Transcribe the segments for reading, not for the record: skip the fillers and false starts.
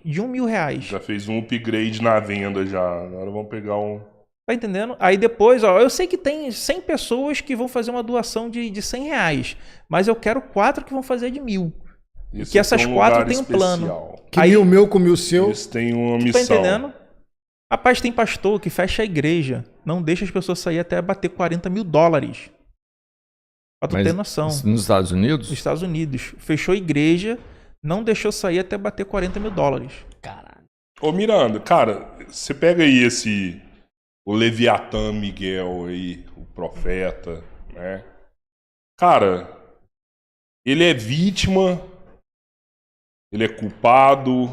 de R$1.000. Já fez um upgrade na venda já. Agora vamos pegar um... Tá entendendo? Aí depois, ó, eu sei que tem 100 pessoas que vão fazer uma doação de R$100, mas eu quero 4 que vão fazer de 1.000. E que essas 4 têm um plano. Que aí, o meu com o seu. Eles têm uma missão. Tá entendendo? Rapaz, tem pastor que fecha a igreja, não deixa as pessoas sair até bater $40 mil. Pra tu ter noção. Nos Estados Unidos? Nos Estados Unidos. Fechou a igreja, não deixou sair até bater $40 mil. Caralho. Ô Miranda, cara, você pega aí o Leviatã Miguel aí, o profeta, né? Cara, ele é vítima, ele é culpado.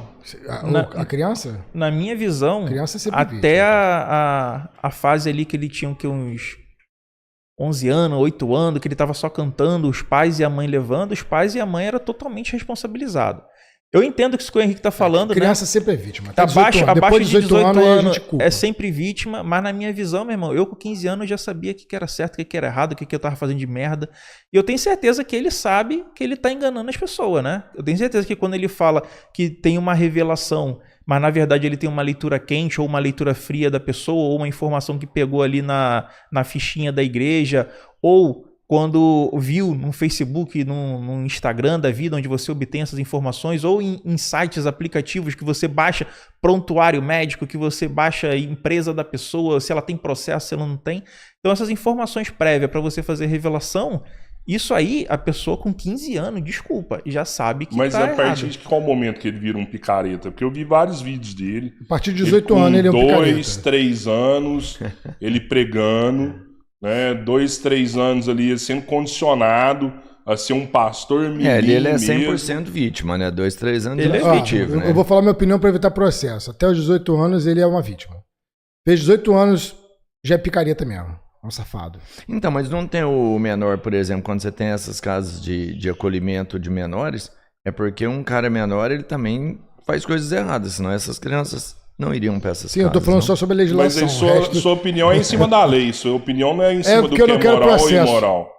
A criança? Na minha visão, Criança sempre até a fase ali que ele tinha uns 11 anos, 8 anos, que ele tava só cantando, os pais e a mãe levando, os pais e a mãe eram totalmente responsabilizados. Eu entendo que isso que o Henrique tá falando, criança né? sempre é vítima. Abaixo Depois de 18 anos a gente culpa. é sempre vítima, mas na minha visão, meu irmão, eu com 15 anos já sabia o que era certo, o que era errado, o que eu tava fazendo de merda. E eu tenho certeza que ele sabe que ele tá enganando as pessoas, né? Eu tenho certeza que quando ele fala que tem uma revelação, mas na verdade ele tem uma leitura quente ou uma leitura fria da pessoa, ou uma informação que pegou ali na fichinha da igreja, ou quando viu no Facebook, no Instagram da vida, onde você obtém essas informações, ou em sites, aplicativos que você baixa prontuário médico, que você baixa a empresa da pessoa, se ela tem processo, se ela não tem. Então essas informações prévias para você fazer revelação, isso aí, a pessoa com 15 anos, desculpa, já sabe que Mas tá a partir errado. de qual momento que ele vira um picareta? Porque eu vi vários vídeos dele. A partir de 18 anos ele é um picareta. 2, 3 anos, ele pregando, né? 2, 3 anos ali sendo condicionado a ser um pastor mirim Ele é mesmo. 100% vítima, né? 2, 3 anos Ele ele é é vítima, vítima, né? Eu vou falar minha opinião para evitar processo. Até os 18 anos ele é uma vítima. Fez 18 anos, já é picareta mesmo. É um safado. Então, mas não tem o menor, por exemplo, quando você tem essas casas de acolhimento de menores, é porque um cara menor, ele também faz coisas erradas, senão essas crianças não iriam para essas Sim, casas. eu tô falando não? só sobre a Mas legislação. aí sua opinião é em cima da lei. Sua opinião não é em cima do porque que eu é não quero moral ou processo. imoral.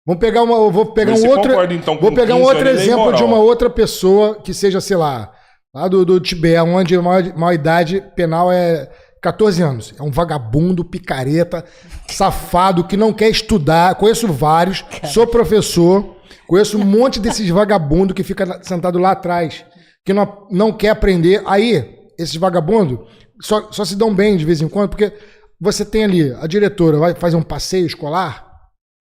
Vamos pegar eu vou pegar Mas um você outro. concorda, então, Vou com pegar um 15 outro anos, ele é exemplo de imoral? uma outra pessoa que seja, sei lá do Tibete, onde a maior idade penal é 14 anos. É um vagabundo, picareta, safado, que não quer estudar. Conheço vários, sou professor, conheço um monte desses vagabundos que fica sentado lá atrás, que não quer aprender. Aí, esses vagabundos só se dão bem de vez em quando, porque você tem ali, a diretora vai fazer um passeio escolar,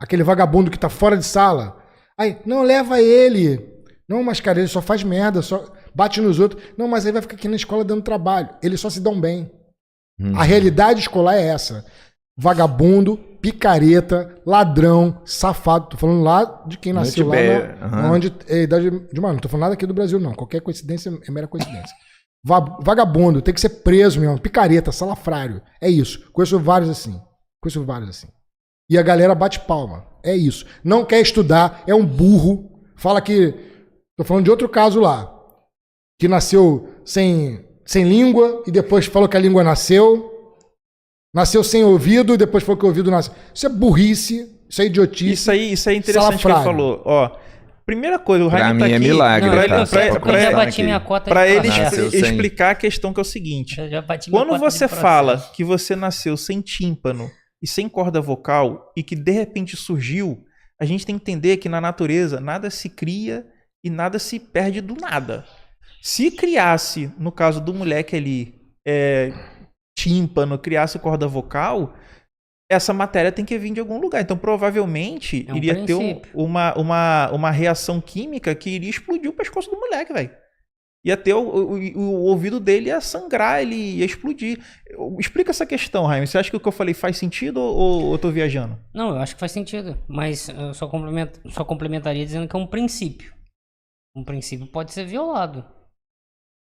aquele vagabundo que tá fora de sala. Aí, não, leva ele. Não, mas cara, ele só faz merda, só bate nos outros. Não, mas aí vai ficar aqui na escola dando trabalho. Eles só se dão bem. A realidade escolar é essa. Vagabundo, picareta, ladrão, safado. Tô falando lá de quem nasceu lá onde é a idade de mano. Não tô falando nada aqui do Brasil, não. Qualquer coincidência é mera coincidência. Vagabundo, tem que ser preso mesmo. Picareta, salafrário. É isso. Conheço vários assim. E a galera bate palma. É isso. Não quer estudar, é um burro. Fala que... Tô falando de outro caso lá. Que nasceu sem língua e depois falou que a língua nasceu. Nasceu sem ouvido e depois falou que o ouvido nasceu. Isso é burrice, isso é idiotice. Isso é interessante que ele falou. Ó, primeira coisa, o Raimund tá mim é aqui... milagre, Não, tá? pra já bati minha cota Para de ele processo. explicar a questão que é o seguinte. Já bati minha Quando cota de você processo. fala que você nasceu sem tímpano e sem corda vocal e que de repente surgiu, a gente tem que entender que na natureza nada se cria e nada se perde do nada. Se criasse, no caso do moleque ali, tímpano, criasse corda vocal, essa matéria tem que vir de algum lugar. Então, provavelmente, iria princípio. ter uma reação química que iria explodir o pescoço do moleque, velho. Ia ter o ouvido dele ia sangrar, ele ia explodir. Explica essa questão, Raimund. Você acha que o que eu falei faz sentido ou eu tô viajando? Não, eu acho que faz sentido. Mas eu só complementaria dizendo que é um princípio. Um princípio pode ser violado.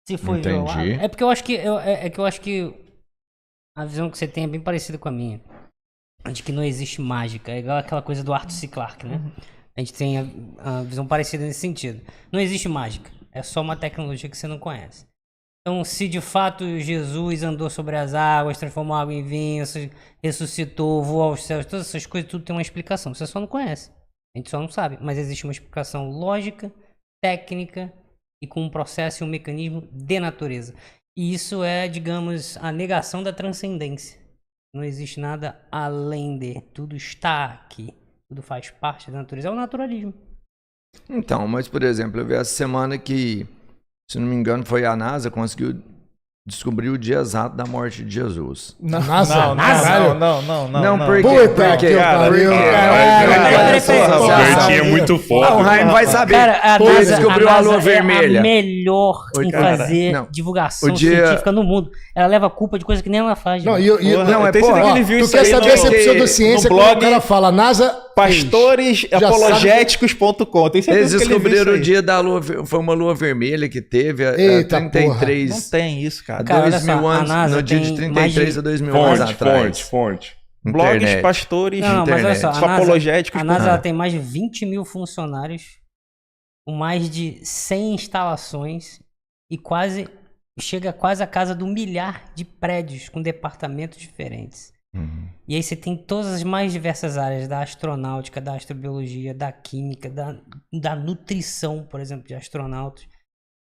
Se for violado. É porque eu acho que eu acho que a visão que você tem é bem parecida com a minha. De que não existe mágica. É igual aquela coisa do Arthur C. Clarke, né? A gente tem a visão parecida nesse sentido. Não existe mágica. É só uma tecnologia que você não conhece. Então, se de fato Jesus andou sobre as águas, transformou água em vinho, ressuscitou, voou aos céus, todas essas coisas, tudo tem uma explicação. Você só não conhece. A gente só não sabe. Mas existe uma explicação lógica, técnica e com um processo e um mecanismo de natureza. E isso é, digamos, a negação da transcendência. Não existe nada além de. Tudo está aqui. Tudo faz parte da natureza. É o naturalismo. Então, mas por exemplo, eu vi essa semana que, se não me engano, foi a NASA conseguiu descobrir o dia exato da morte de Jesus. Não, NASA? não. Porque... Puta que pariu, caralho. O Bertinho é muito foda. O Ryan vai saber. Cara, a Ele NASA, descobriu a lua é vermelha. a melhor em Cara, fazer não. divulgação O dia- científica no mundo. Ela leva a culpa de coisa que nem ela faz. Não, gente. Não, é tem porra, certeza que ele Ó, viu tu isso quer aí saber no- se é pseudociência no quando blog o cara fala NASA pastoresapologéticos.com. Tem certeza Eles que ele viu descobriram o isso aí. dia da lua, foi uma lua vermelha que teve Eita, 33, Não tem isso, cara. Cara, olha 2000 só, a anos, NASA no dia de tem mais 33 de- a 2000 anos atrás. Fonte. Blogs, Internet. pastores, Não, mas olha só, apologéticos. a NASA ela tem mais de 20 mil funcionários, com mais de 100 instalações e chega quase a casa do 1 milhar de prédios com departamentos diferentes. E aí você tem todas as mais diversas áreas da astronáutica, da astrobiologia, da química, da nutrição, por exemplo, de astronautas.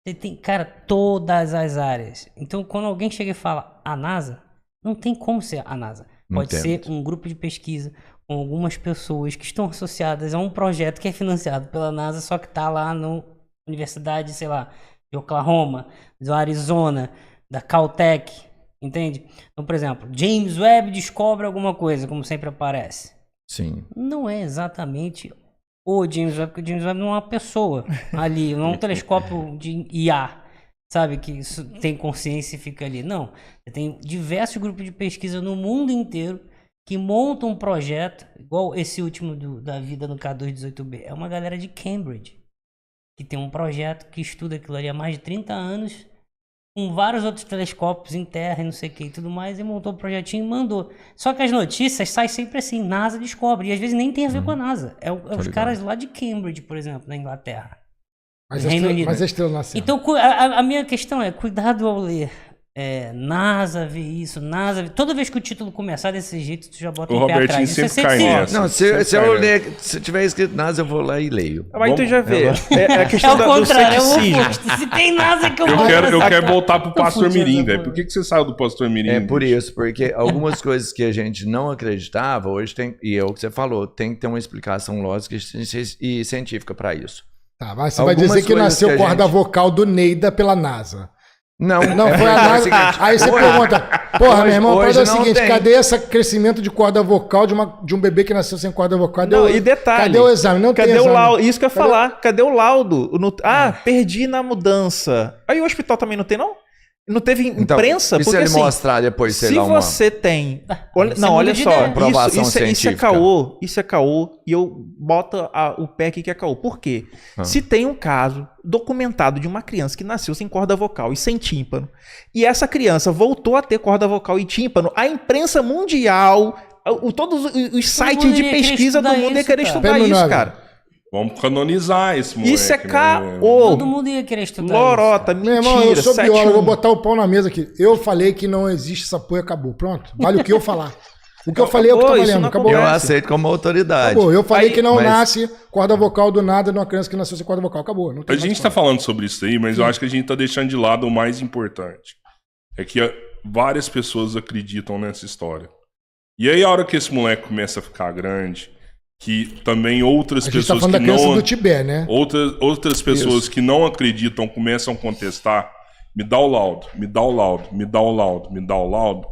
Você tem, cara, todas as áreas. Então, quando alguém chega e fala a NASA, não tem como ser a NASA. Pode ser um grupo de pesquisa com algumas pessoas que estão associadas a um projeto que é financiado pela NASA, só que está lá na universidade, sei lá, de Oklahoma, do Arizona, da Caltech, entende? Então, por exemplo, James Webb descobre alguma coisa, como sempre aparece. Sim. Não é exatamente o James Webb, porque o James Webb não é uma pessoa ali, não é um telescópio de IA, sabe, que isso tem consciência e fica ali. Não, você tem diversos grupos de pesquisa no mundo inteiro que montam um projeto, igual esse último da vida no K218b. É uma galera de Cambridge, que tem um projeto que estuda aquilo ali há mais de 30 anos, com vários outros telescópios em terra e não sei o que e tudo mais, e montou o projetinho e mandou. Só que as notícias saem sempre assim, NASA descobre, e às vezes nem tem a ver com a NASA. É os caras lá de Cambridge, por exemplo, na Inglaterra. Mas Reino Unido. a estrela nasceu. Então, a minha questão é, cuidado ao ler. NASA vê isso, NASA vê... Toda vez que o título começar desse jeito, tu já bota O um pé Robertinho atrás. Isso é sempre cai científico. nessa. Não, se tiver escrito NASA, eu vou lá e leio. Mas tu já vê. É a É questão o do contrário, é o ceticismo. oposto. Se tem NASA que eu Eu vou quero sacar. voltar pro Pastor fudido, Mirim, velho. pô. Por que você saiu do Pastor Mirim? É por bicho? isso, porque algumas coisas que a gente não acreditava, hoje tem, e é o que você falou, tem que ter uma explicação lógica e científica para isso. Tá, mas você vai Algumas dizer que coisas nasceu que a corda gente- vocal do Neida pela NASA. Não, Não, foi a NASA. seguinte, Aí você hoje- pergunta, porra, meu irmão, a hoje parada é o não seguinte, tem. cadê esse crescimento de corda vocal de um bebê que nasceu sem corda vocal? Cadê Não, e detalhe. Cadê o exame? Não Cadê tem o exame. laudo? Isso que eu ia falar. Cadê o laudo? Perdi na mudança. Aí o hospital também não tem, não? Não teve Então, imprensa? e se Porque ele assim, mostrar depois, sei se lá, uma... você tem... Olha, isso não, é olha muda de só. ideia. Comprovação Isso é científica. caô. Isso é caô. E eu boto o pé aqui que é caô. Por quê? Se tem um caso documentado de uma criança que nasceu sem corda vocal e sem tímpano, e essa criança voltou a ter corda vocal e tímpano, a imprensa mundial, todos os sites mundo de iria querer pesquisa do estudar mundo ia isso, querer cara. estudar Pelo isso, nada. cara. Vamos canonizar esse moleque. Isso é né? caô. Todo mundo ia querer estudar Lorota, Meu mentira, irmão, eu sou 7-1. biólogo, eu vou botar o pau na mesa aqui. Eu falei que não existe essa porra, acabou. Pronto. Vale o que eu falar. O que eu falei é o que tá Acabou, isso valendo. não Acabou. Eu acontece. aceito como autoridade. Acabou. Eu falei Aí- que não mas- nasce corda vocal do nada de uma criança que nasceu sem corda vocal. Acabou. Não tem A mais gente o que tá falar. falando sobre isso aí, mas eu acho que a gente tá deixando de lado o mais importante. É que várias pessoas acreditam nessa história. E aí, a hora que esse moleque começa a ficar grande, que também outras A gente tá pessoas falando da que criança não... do Tibete, né? Outras pessoas que não acreditam começam a contestar. Me dá o laudo, me dá o laudo, me dá o laudo, me dá o laudo.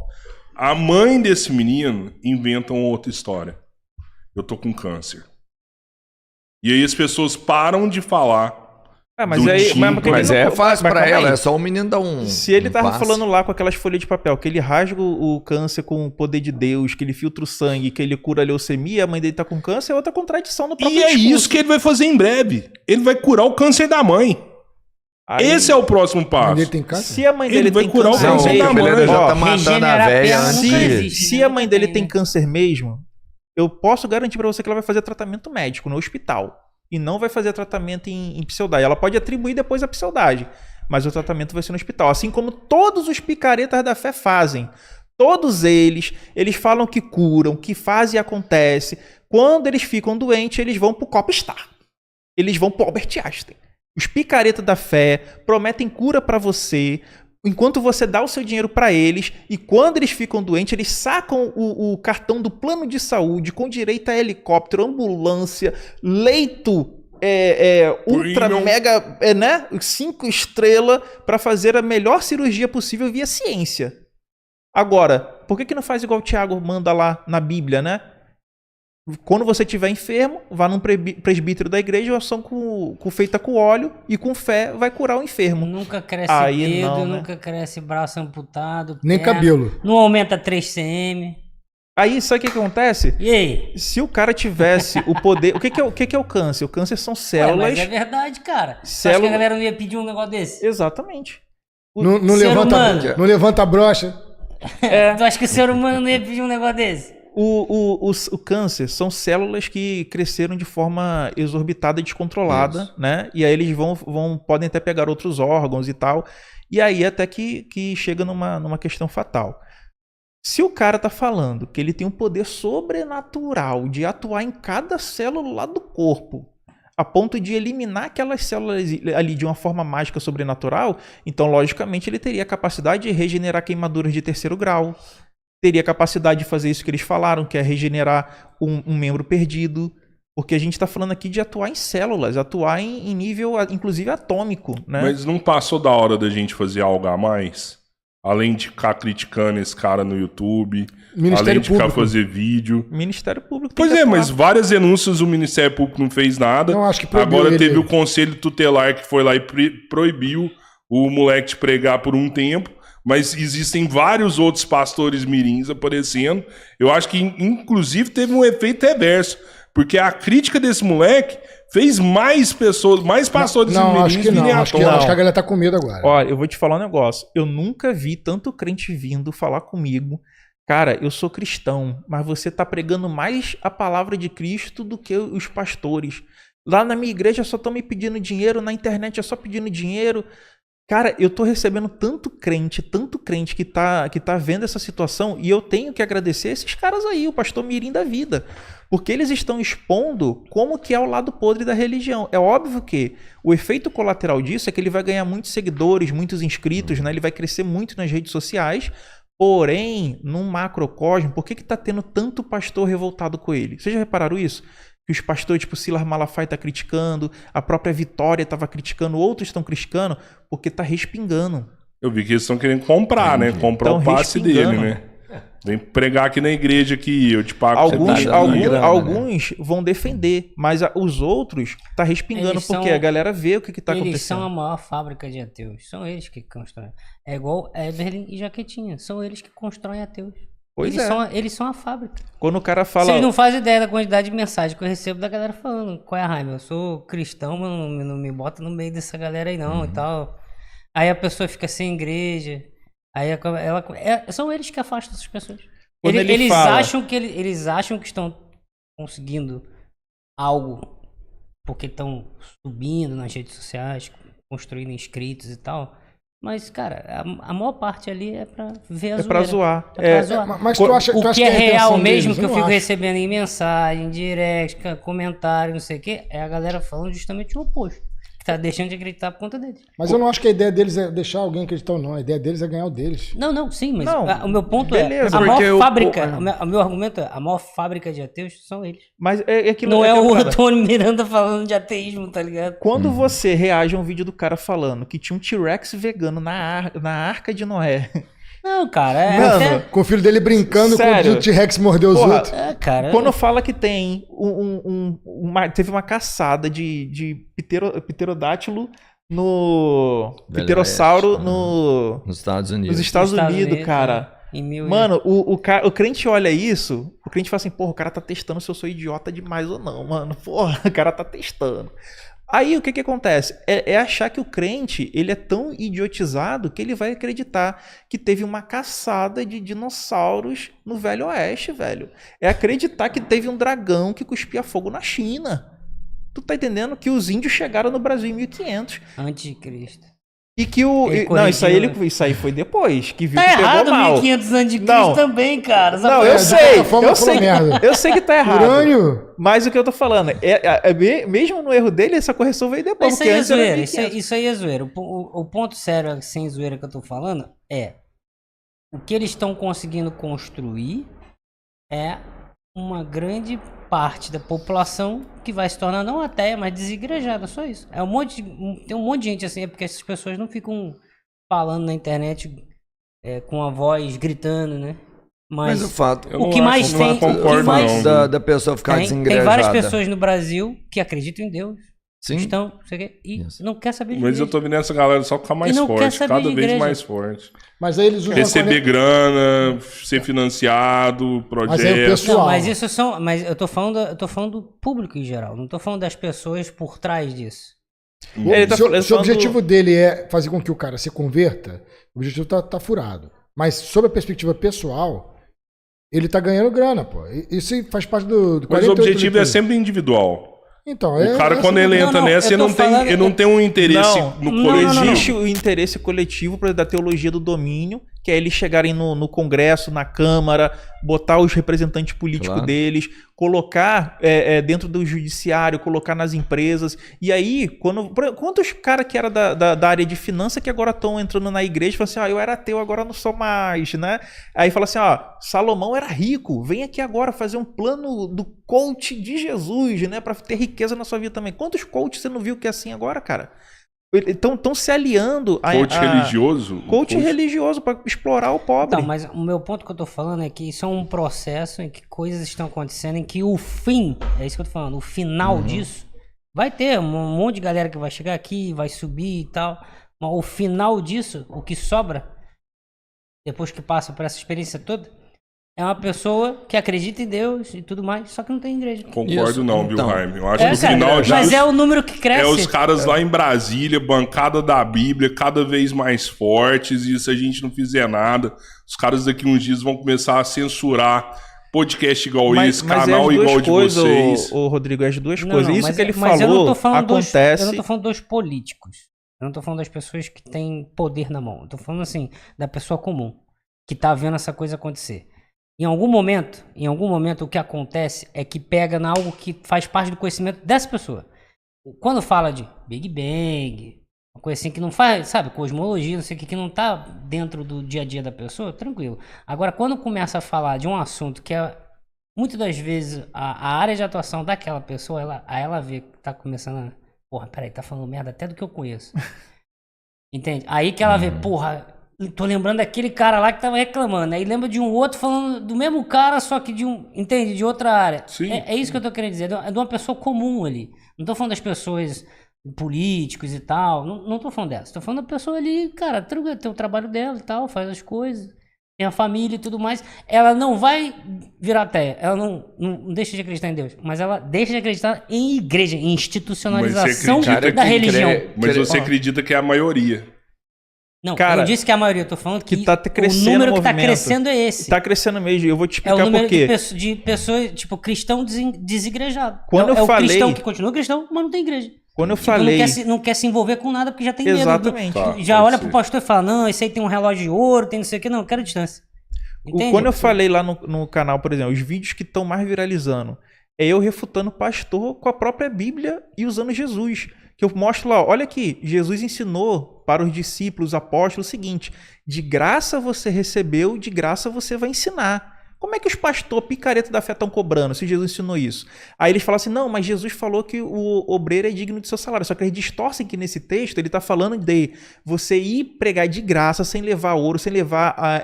A mãe desse menino inventa uma outra história. Eu tô com câncer. E aí as pessoas param de falar. Mas do aí, tímpano. porque Mas ele não- é fácil mas pra calma ela, aí. é só o menino dar um... Se ele um tava passe. falando lá com aquelas folhas de papel, que ele rasga o câncer com o poder de Deus, que ele filtra o sangue, que ele cura a leucemia, a mãe dele tá com câncer, é outra contradição no próprio E é discurso. isso que ele vai fazer em breve. Ele vai curar o câncer da mãe. Aí, Esse é o próximo A mãe passo. dele tem câncer? se a mãe Ele dele vai tem curar o câncer Não, câncer mesmo, da o mãe. Beleza já Ó, tá matando a regenerar velha perna antes não de... existe. se a mãe dele tem Né? câncer mesmo, eu posso garantir pra você que ela vai fazer tratamento médico no hospital. E não vai fazer tratamento em pseudagem. Ela pode atribuir depois a pseudagem, mas o tratamento vai ser no hospital. Assim como todos os picaretas da fé fazem. Todos eles falam que curam, que faz e acontece. Quando eles ficam doentes, eles vão pro Copstar. Eles vão pro Albert Einstein. Os picareta da fé prometem cura pra você, enquanto você dá o seu dinheiro pra eles, e quando eles ficam doentes, eles sacam o cartão do plano de saúde com direito a helicóptero, ambulância, leito ultra mega, né? 5 estrelas pra fazer a melhor cirurgia possível via ciência. Agora, por que não faz igual o Tiago manda lá na Bíblia, né? Quando você estiver enfermo, vá num presbítero da igreja, oração feita com óleo e com fé vai curar o enfermo. Nunca cresce dedo, nunca cresce braço amputado, nem perna, cabelo. Não aumenta 3 cm. Aí, sabe o que acontece? E aí? Se o cara tivesse o poder... O que é o câncer? O câncer são células... Mas é verdade, cara. Você acha que a galera não ia pedir um negócio desse? Exatamente. Não levanta a brocha. Tu acha que o ser humano não ia pedir um negócio desse? O câncer são células que cresceram de forma exorbitada e descontrolada, né? E aí eles podem até pegar outros órgãos e tal. E aí até que chega numa questão fatal. Se o cara tá falando que ele tem um poder sobrenatural de atuar em cada célula lá do corpo, a ponto de eliminar aquelas células ali de uma forma mágica sobrenatural, então logicamente ele teria a capacidade de regenerar queimaduras de 3º grau. Teria capacidade de fazer isso que eles falaram, que é regenerar um membro perdido. Porque a gente está falando aqui de atuar em células, atuar em nível, inclusive, atômico, né? Mas não passou da hora da gente fazer algo a mais? Além de ficar criticando esse cara no YouTube, além de ficar fazer vídeo. Ministério Público. Pois mas várias denúncias o Ministério Público não fez nada. Não, acho que agora teve o Conselho Tutelar que foi lá e proibiu o moleque de pregar por um tempo. Mas existem vários outros pastores mirins aparecendo. Eu acho que, inclusive, teve um efeito reverso. Porque a crítica desse moleque fez mais pessoas, mais pastores mirins virem à tona. Acho que a galera tá com medo agora. Olha, eu vou te falar um negócio. Eu nunca vi tanto crente vindo falar comigo. Cara, eu sou cristão, mas você tá pregando mais a palavra de Cristo do que os pastores. Lá na minha igreja só estão me pedindo dinheiro, na internet é só pedindo dinheiro. Cara, eu tô recebendo tanto crente que tá vendo essa situação, e eu tenho que agradecer esses caras aí, o pastor mirim da vida, porque eles estão expondo como que é o lado podre da religião. É óbvio que o efeito colateral disso é que ele vai ganhar muitos seguidores, muitos inscritos, né? Ele vai crescer muito nas redes sociais, porém, num macrocosmo, por que tá tendo tanto pastor revoltado com ele? Vocês já repararam isso? Que os pastores, tipo Silas Malafaia tá criticando, a própria Vitória tava criticando, outros estão criticando, porque tá respingando. Eu vi que eles estão querendo comprar, né? Comprar o passe dele, né? Vem pregar aqui na igreja que eu te pago. Alguns vão defender, mas os outros tá respingando porque a galera vê o que tá acontecendo. Eles são a maior fábrica de ateus. São eles que constroem. É igual Eberlin e Jaquetinha. São eles que constroem ateus. Eles são a fábrica. Quando o cara fala... Vocês não fazem ideia da quantidade de mensagem que eu recebo da galera falando: qual é a raiva? Eu sou cristão, mas não me bota no meio dessa galera aí não, e tal. Aí a pessoa fica sem igreja. Aí são eles que afastam essas pessoas. Eles acham que estão conseguindo algo porque estão subindo nas redes sociais, construindo inscritos e tal. Mas, cara, a maior parte ali é pra ver a zoeira. É pra zoar. Mas tu acha que é real mesmo, deles? Que eu fico recebendo em mensagem, direct, comentário, não sei o quê, é a galera falando justamente o oposto. Que tá deixando de acreditar por conta deles. Mas eu não acho que a ideia deles é deixar alguém acreditar ou não. A ideia deles é ganhar o deles. Não, sim, mas o meu ponto beleza, é... A maior fábrica... O meu argumento é: a maior fábrica de ateus são eles. Mas não é o Antônio Miranda falando de ateísmo, tá ligado? Quando você reage a um vídeo do cara falando que tinha um T-Rex vegano na Arca de Noé... Não, cara, Mano, com o filho dele brincando quando o T-Rex mordeu os outros. Cara, quando fala que tem teve uma caçada de pterodátilo no pterossauro nos Estados Unidos. Nos Estados Unidos, cara. Mano, o crente olha isso, o crente fala assim: porra, o cara tá testando se eu sou idiota demais ou não, mano. Porra, o cara tá testando. Aí o que acontece? É achar que o crente ele é tão idiotizado que ele vai acreditar que teve uma caçada de dinossauros no Velho Oeste, velho. É acreditar que teve um dragão que cuspia fogo na China. Tu tá entendendo que os índios chegaram no Brasil em 1500. Anticristo. E que o... Não, isso aí foi depois, que viu tá que errado, pegou mal. 1500 anos de Cristo também, cara. Não, eu sei que tá errado. Urânio. Mas o que eu tô falando, mesmo no erro dele, essa correção veio depois. Isso aí é zoeira, isso aí é zoeira. O ponto sério, sem zoeira, que eu tô falando é o que eles estão conseguindo construir é uma grande parte da população que vai se tornar não ateia, mas desigrejada, só isso. Tem um monte de gente assim, é porque essas pessoas não ficam falando na internet com a voz gritando, né? Mas o fato, o que mais tem, da pessoa ficar desengrejada. Tem várias pessoas no Brasil que acreditam em Deus. Sim. Não quer saber de Mas igreja. eu tô vendo essa galera só ficar mais forte, cada vez mais forte. Mas aí eles usam receber grana, ser financiado, projeto. Mas aí o pessoal... Não, mas isso são... Mas eu tô falando do público em geral, não tô falando das pessoas por trás disso. Se o objetivo dele é fazer com que o cara se converta, o objetivo tá furado. Mas sob a perspectiva pessoal, ele tá ganhando grana, pô. Isso faz parte do Mas o objetivo é sempre individual. Então, o cara, quando ele entra nessa, ele não tem um interesse no coletivo. Existe o interesse coletivo da teologia do domínio, que é eles chegarem no Congresso, na Câmara, botar os representantes políticos deles, colocar dentro do judiciário, colocar nas empresas. E aí, quantos caras que eram da área de finanças que agora estão entrando na igreja e falam assim, eu era ateu, agora não sou mais, né? Aí fala assim, Salomão era rico, vem aqui agora fazer um plano do coach de Jesus, né? Para ter riqueza na sua vida também. Quantos coaches você não viu que é assim agora, cara? Estão se aliando a... Coach religioso? Coach religioso para explorar o pobre. Não, mas o meu ponto que eu tô falando é que isso é um processo em que coisas estão acontecendo, em que o fim, é isso que eu tô falando, o final disso, vai ter um monte de galera que vai chegar aqui, vai subir e tal, mas o final disso, o que sobra, depois que passa por essa experiência toda, é uma pessoa que acredita em Deus e tudo mais, só que não tem igreja. Concordo não, viu, Jaime? Eu acho que no final mas é o número que cresce. É os caras lá em Brasília, bancada da Bíblia, cada vez mais fortes, e se a gente não fizer nada, os caras daqui uns dias vão começar a censurar podcast igual esse, canal igual de vocês. Ô, Rodrigo, é as duas coisas. Isso que ele falou acontece... Eu não tô falando dos políticos. Eu não tô falando das pessoas que têm poder na mão. Eu tô falando assim, da pessoa comum, que tá vendo essa coisa acontecer. Em algum momento, o que acontece é que pega em algo que faz parte do conhecimento dessa pessoa. Quando fala de Big Bang, uma coisa assim que não faz, sabe, cosmologia, não sei o que não tá dentro do dia a dia da pessoa, tranquilo. Agora, quando começa a falar de um assunto que é, muitas das vezes, a área de atuação daquela pessoa, ela vê que tá começando a... Porra, peraí, tá falando merda até do que eu conheço. Entende? Aí que ela vê, porra... Tô lembrando daquele cara lá que tava reclamando. Aí lembra de um outro falando do mesmo cara, só que entende? De outra área. Sim. É isso que eu tô querendo dizer. É de uma pessoa comum ali. Não tô falando das pessoas políticos e tal. Não tô falando dessa. Tô falando da pessoa ali, cara, tem o trabalho dela e tal, faz as coisas, tem a família e tudo mais. Ela não vai virar ateia. Ela não deixa de acreditar em Deus. Mas ela deixa de acreditar em igreja, em institucionalização da religião. Mas você acredita que é a maioria. Não, cara, eu disse que a maioria, eu tô falando que tá crescendo o número que tá crescendo é esse. Tá crescendo mesmo, eu vou te explicar por quê. É o número de pessoas, tipo, cristão desigrejado. Quando eu falei... o cristão que continua cristão, mas não tem igreja. Quando eu falei... Não quer se envolver com nada porque já tem medo. Exatamente. Já olha pro pastor e fala, não, esse aí tem um relógio de ouro, tem não sei o que, não, eu quero distância. Entende? Quando eu falei lá no canal, por exemplo, os vídeos que estão mais viralizando, é eu refutando o pastor com a própria Bíblia e usando Jesus. Que eu mostro lá, olha aqui, Jesus ensinou para os discípulos, os apóstolos, o seguinte: de graça você recebeu, de graça você vai ensinar. Como é que os pastores picareta da fé estão cobrando se Jesus ensinou isso? Aí eles falam assim, não, mas Jesus falou que o obreiro é digno do seu salário. Só que eles distorcem que nesse texto ele está falando de você ir pregar de graça, sem levar ouro, sem levar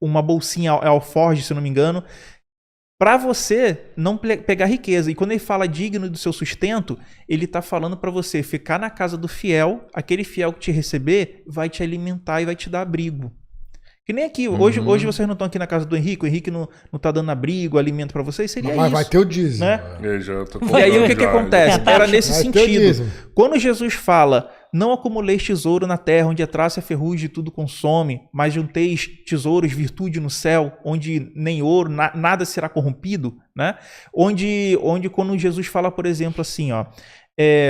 uma bolsinha alforge, se eu não me engano, para você não pegar riqueza. E quando ele fala digno do seu sustento, ele está falando para você ficar na casa do fiel, aquele fiel que te receber vai te alimentar e vai te dar abrigo. Que nem aqui, hoje vocês não estão aqui na casa do Henrique, o Henrique não tá dando abrigo, alimento para vocês, seria mas isso. vai ter o dízimo. Né? E aí o que acontece? Era nesse sentido. Quando Jesus fala, não acumuleis tesouro na terra, onde a traça e a ferrugem e tudo consome, mas junteis tesouros, virtude no céu, onde nem ouro, nada será corrompido, né? Onde quando Jesus fala, por exemplo, assim, ó,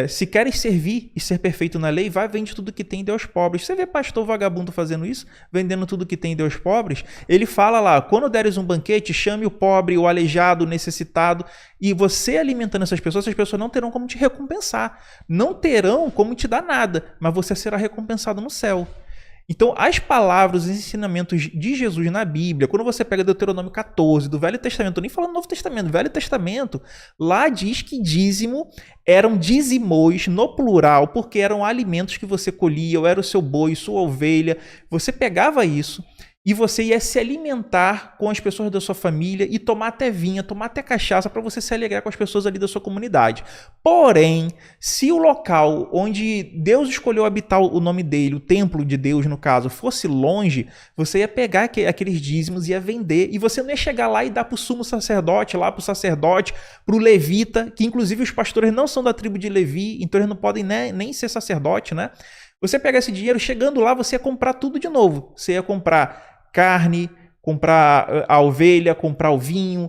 se querem servir e ser perfeito na lei, vai vende tudo que tem e dê aos pobres. Você vê pastor vagabundo fazendo isso, vendendo tudo que tem e dê aos pobres? Ele fala lá, quando deres um banquete, chame o pobre, o aleijado, o necessitado, e você alimentando essas pessoas não terão como te recompensar, não terão como te dar nada, mas você será recompensado no céu. Então, as palavras, os ensinamentos de Jesus na Bíblia, quando você pega Deuteronômio 14, do Velho Testamento, nem falando do Novo Testamento, Velho Testamento, lá diz que dízimo eram dízimos no plural, porque eram alimentos que você colhia, ou era o seu boi, sua ovelha. Você pegava isso e você ia se alimentar com as pessoas da sua família e tomar até vinho, tomar até cachaça para você se alegrar com as pessoas ali da sua comunidade. Porém, se o local onde Deus escolheu habitar o nome dele, o templo de Deus no caso, fosse longe, você ia pegar aqueles dízimos e ia vender, e você não ia chegar lá e dar para o sumo sacerdote, lá para o sacerdote, para o levita, que inclusive os pastores não são da tribo de Levi, então eles não podem nem ser sacerdote, né? Você pega esse dinheiro, chegando lá, você ia comprar tudo de novo. Você ia comprar carne, comprar a ovelha, comprar o vinho,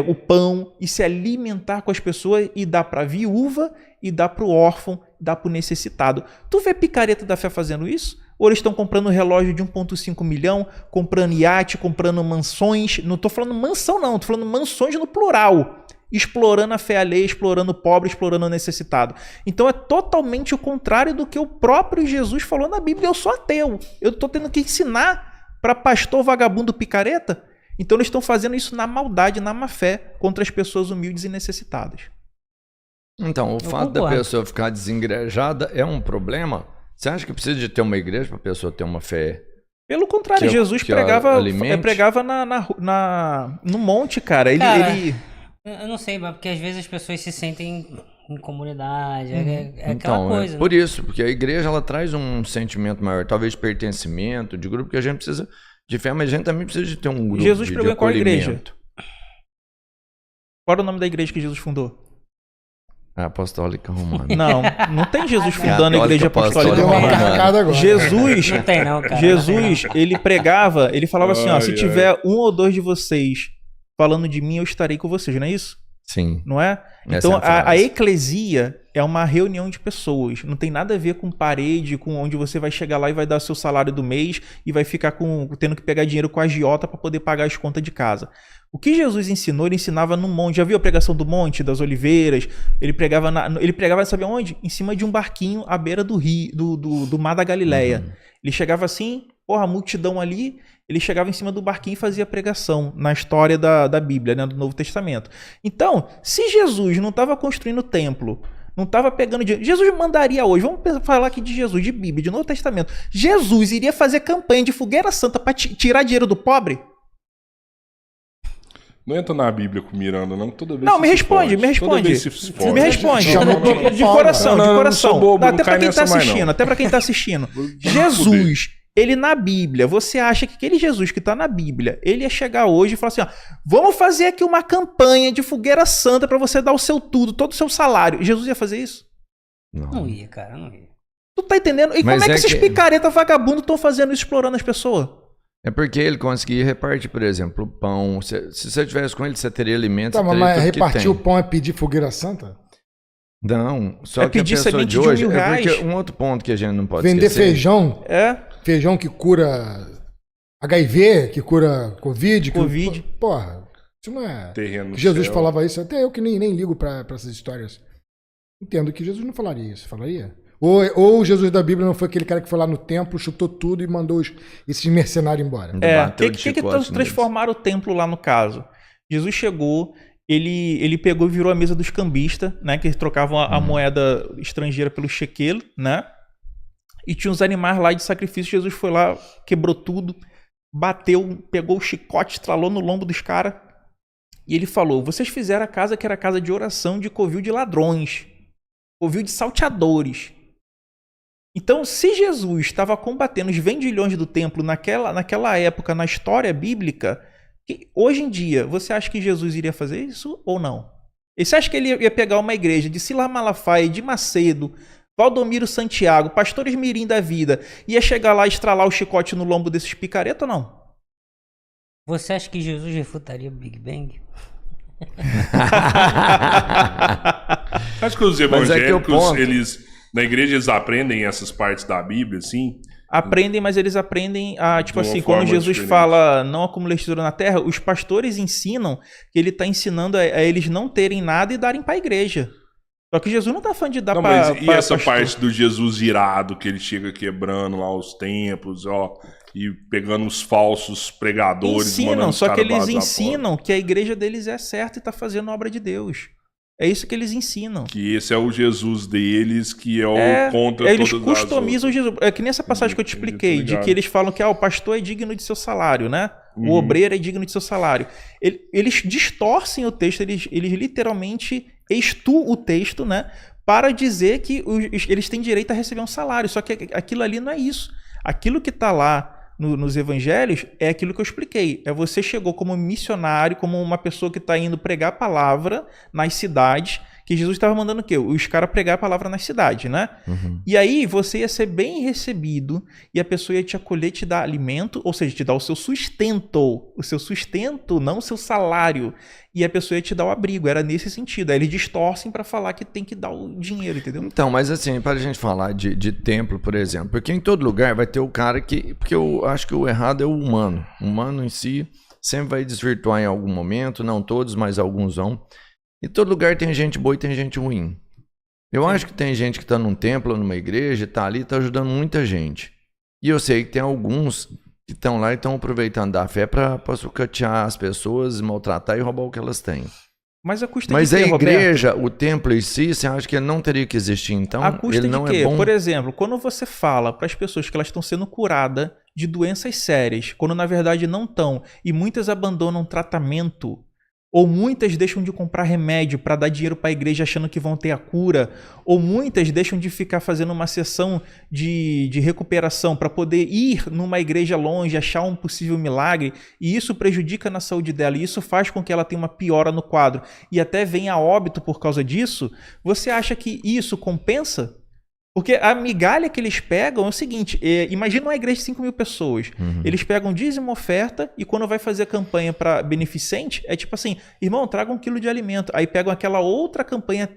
o pão, e se alimentar com as pessoas e dar para a viúva, e dar para o órfão, dar para o necessitado. Tu vê picareta da fé fazendo isso? Ou eles estão comprando relógio de 1,5 milhão, comprando iate, comprando mansões? Não estou falando mansão não, estou falando mansões no plural. Explorando a fé alheia, explorando o pobre, explorando o necessitado. Então é totalmente o contrário do que o próprio Jesus falou na Bíblia. Eu sou ateu, eu estou tendo que ensinar para pastor vagabundo picareta? Então eles estão fazendo isso na maldade, na má fé, contra as pessoas humildes e necessitadas. Então, o fato da pessoa ficar desengrejada é um problema? Você acha que precisa de ter uma igreja para a pessoa ter uma fé? Pelo contrário, Jesus pregava no monte, cara. Ele... Eu não sei, mas porque às vezes as pessoas se sentem em comunidade, é aquela coisa. Por isso, porque a igreja ela traz um sentimento maior, talvez de pertencimento, de grupo, que a gente precisa de fé, mas a gente também precisa de ter um grupo Jesus pregou de em qual igreja? acolhimento. Qual era o nome da igreja que Jesus fundou? A Apostólica Romana. Não tem Jesus fundando a igreja apostólica romana. Jesus, não tem não, cara. Jesus, ele pregava, ele falava assim, ó, se tiver um ou dois de vocês falando de mim, eu estarei com vocês, não é isso? Sim. Não é? Então, a eclesia é uma reunião de pessoas. Não tem nada a ver com parede, com onde você vai chegar lá e vai dar seu salário do mês e vai ficar tendo que pegar dinheiro com a agiota para poder pagar as contas de casa. O que Jesus ensinou, ele ensinava no monte. Já viu a pregação do Monte, das Oliveiras? Ele pregava, sabe onde? Em cima de um barquinho à beira do rio, do Mar da Galileia. Ele chegava assim, a multidão ali, ele chegava em cima do barquinho e fazia pregação na história da Bíblia, né, do Novo Testamento. Então, se Jesus não estava construindo o templo, não estava pegando dinheiro, Jesus mandaria hoje, vamos falar aqui de Jesus, de Bíblia, de Novo Testamento, Jesus iria fazer campanha de fogueira santa para tirar dinheiro do pobre? Não entra na Bíblia com Miranda, não. Toda vez não, me responde. Me responde. De coração. Até para quem está assistindo, até para quem está assistindo. Jesus, ele na Bíblia, você acha que aquele Jesus que está na Bíblia, ele ia chegar hoje e falar assim, ó, vamos fazer aqui uma campanha de fogueira santa para você dar o seu tudo, todo o seu salário. Jesus ia fazer isso? Não ia, cara, não ia. Tu tá entendendo? E como é que esses picareta vagabundos estão fazendo isso, explorando as pessoas? É porque ele conseguia repartir, por exemplo, o pão. Se você tivesse com ele, você teria alimentos. Tá, mas repartir o pão é pedir fogueira santa? Não, só que a pessoa de hoje... É porque um outro ponto que a gente não pode vender esquecer. Feijão? Feijão que cura HIV, que cura Covid. Porra, isso não é... Terreno Jesus falava isso, até eu que nem ligo pra essas histórias. Entendo que Jesus não falaria isso, falaria? Ou o Jesus da Bíblia não foi aquele cara que foi lá no templo, chutou tudo e mandou esses mercenários embora. O que transformaram o templo lá no caso? Jesus chegou, ele pegou e virou a mesa dos cambistas, né? Que eles trocavam a moeda estrangeira pelo shekel, né? E tinha uns animais lá de sacrifício. Jesus foi lá, quebrou tudo, bateu, pegou o chicote, estralou no lombo dos caras. E ele falou, vocês fizeram a casa que era casa de oração de covil de ladrões, covil de salteadores. Então, se Jesus estava combatendo os vendilhões do templo naquela época, na história bíblica, hoje em dia, você acha que Jesus iria fazer isso ou não? E você acha que ele ia pegar uma igreja de Silas Malafaia, de Macedo, Valdomiro Santiago, pastores mirim da vida, ia chegar lá e estralar o chicote no lombo desses picareta ou não? Você acha que Jesus refutaria o Big Bang? Acho que os evangélicos, eles, na igreja, eles aprendem essas partes da Bíblia, assim? Aprendem, mas eles aprendem a, tipo assim, quando Jesus fala não acumulei tesouro na terra, os pastores ensinam que ele está ensinando a eles não terem nada e darem para a igreja. Só que Jesus não está falando de dar para e essa parte do Jesus irado, que ele chega quebrando lá os templos, ó, e pegando os falsos pregadores. Ensinam, só que eles ensinam que a igreja deles é certa e está fazendo a obra de Deus. É isso que eles ensinam. Que esse é o Jesus deles, que é o contra eles customizam Jesus. É que nessa passagem que eu te expliquei, de que eles falam que o pastor é digno de seu salário, né? O obreiro é digno de seu salário. Eles distorcem o texto, eles literalmente extuam o texto, né? Para dizer que eles têm direito a receber um salário. Só que aquilo ali não é isso. Aquilo que está lá nos evangelhos é aquilo que eu expliquei. Você chegou como missionário, como uma pessoa que está indo pregar a palavra nas cidades, que Jesus estava mandando o quê? Os caras pregar a palavra nas cidades, né? E aí você ia ser bem recebido e a pessoa ia te acolher, te dar alimento, ou seja, te dar o seu sustento, não o seu salário. E a pessoa ia te dar o abrigo, era nesse sentido. Aí eles distorcem para falar que tem que dar o dinheiro, entendeu? Então, mas assim, para a gente falar de templo, por exemplo, porque em todo lugar vai ter o cara que... Porque eu acho que o errado é o humano. O humano em si sempre vai desvirtuar em algum momento, não todos, mas alguns vão. Em todo lugar tem gente boa e tem gente ruim. Eu acho que tem gente que está num templo, numa igreja, está ali, está ajudando muita gente. E eu sei que tem alguns que estão lá e estão aproveitando da fé para sucatear as pessoas, maltratar e roubar o que elas têm. Mas a custa Mas de quê, a igreja, Roberto? O templo em si, você acha que ele não teria que existir, então? A custa ele não de quê? É bom? Por exemplo, quando você fala para as pessoas que elas estão sendo curadas de doenças sérias, quando na verdade não estão, e muitas abandonam tratamento, ou muitas deixam de comprar remédio para dar dinheiro para a igreja achando que vão ter a cura, ou muitas deixam de ficar fazendo uma sessão de recuperação para poder ir numa igreja longe, achar um possível milagre, e isso prejudica na saúde dela, e isso faz com que ela tenha uma piora no quadro, e até venha a óbito por causa disso. Você acha que isso compensa? Porque a migalha que eles pegam é o seguinte, imagina uma igreja de 5 mil pessoas, eles pegam dízimo, oferta, e quando vai fazer a campanha para beneficente, é tipo assim, irmão, traga 1 quilo de alimento, aí pegam aquela outra campanha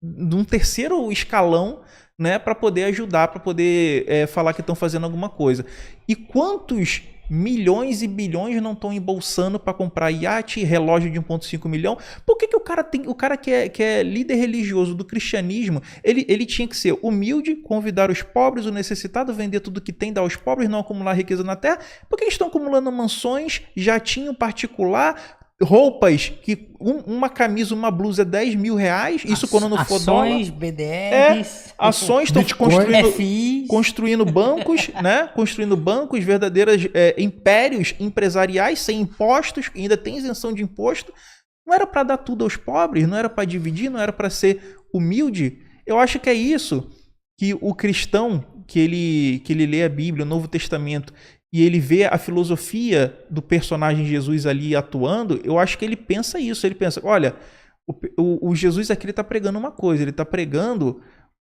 de um terceiro escalão, né, para poder ajudar, para poder falar que estão fazendo alguma coisa. E quantos milhões e bilhões não estão embolsando para comprar iate, relógio de 1,5 milhão? Por que o cara que é líder religioso do cristianismo, ele tinha que ser humilde, convidar os pobres, o necessitado, vender tudo que tem, dar aos pobres, não acumular riqueza na terra? Por que eles estão acumulando mansões, jatinho particular, roupas, que uma camisa, uma blusa é 10 mil reais, isso quando não for dólar. Ações, BDRs. Ações estão construindo bancos, né? Construindo bancos, verdadeiros impérios empresariais, sem impostos, ainda tem isenção de imposto. Não era para dar tudo aos pobres, não era para dividir, não era para ser humilde. Eu acho que é isso que o cristão, que ele lê a Bíblia, o Novo Testamento, e ele vê a filosofia do personagem Jesus ali atuando, eu acho que ele pensa isso. Ele pensa, olha, o Jesus aqui está pregando uma coisa, ele está pregando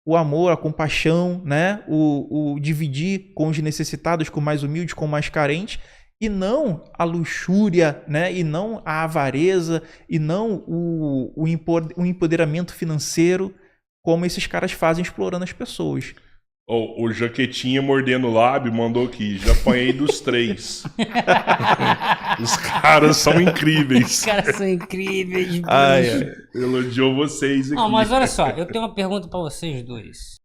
o amor, a compaixão, né? o dividir com os necessitados, com o mais humildes, com o mais carentes, e não a luxúria, né? E não a avareza, e não o empoderamento financeiro, como esses caras fazem explorando as pessoas. O Jaquetinha mordendo o lábio mandou aqui, já apanhei dos 3. Os caras são incríveis. Os caras são incríveis, bicho. Elogiou vocês aqui. Não, mas olha só, eu tenho uma pergunta pra vocês dois.